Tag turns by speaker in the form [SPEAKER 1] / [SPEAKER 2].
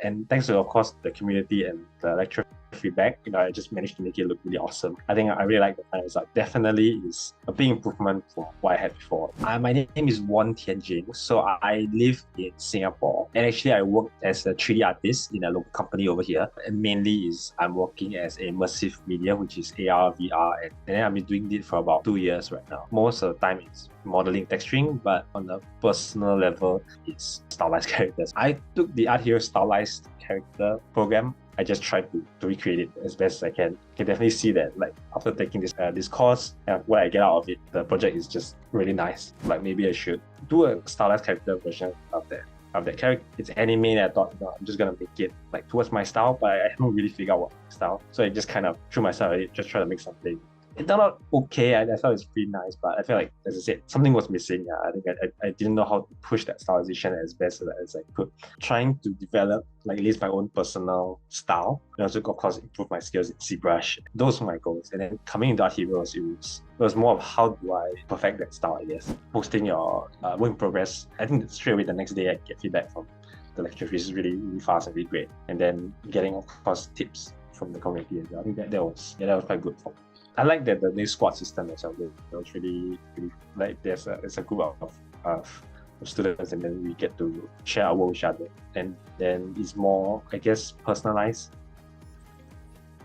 [SPEAKER 1] And thanks to, of course, the community and the lecture feedback, I just managed to make it look really awesome. I think I really like the final result. Definitely is a big improvement from what I had before. My name is Won Tian Jing. So I live in Singapore, and actually I work as a 3D artist in a local company over here. And mainly is I'm working as immersive media, which is AR, VR, and then I've been doing it for about 2 years right now. Most of the time it's modeling, texturing, but on a personal level, it's stylized characters. I took the Art Hero Stylized Character Program. I just tried to recreate it as best as I can. You can definitely see that, like, after taking this course, what I get out of it, the project is just really nice. Like, maybe I should do a stylized character version of that character. It's anime, and I thought, I'm just gonna make it like towards my style, but I haven't really figured out what style. So I just kind of threw myself at it, just try to make something. It turned out okay. I thought it's pretty nice, but I feel like, as I said, something was missing. I think I didn't know how to push that stylization as best as I could. Trying to develop, like, at least my own personal style, and also, of course, improve my skills in Zbrush. Those were my goals. And then coming into Art Heroes, it was more of how do I perfect that style, I guess. Posting your work in progress, I think straight away the next day I get feedback from the lecture, which is really, really fast and really great. And then getting, of course, tips from the community as well. I think that was quite good for me. I like that the new squad system as well. It was really, really, like, there's a group of students, and then we get to share our work with each other. And then it's more, I guess, personalized.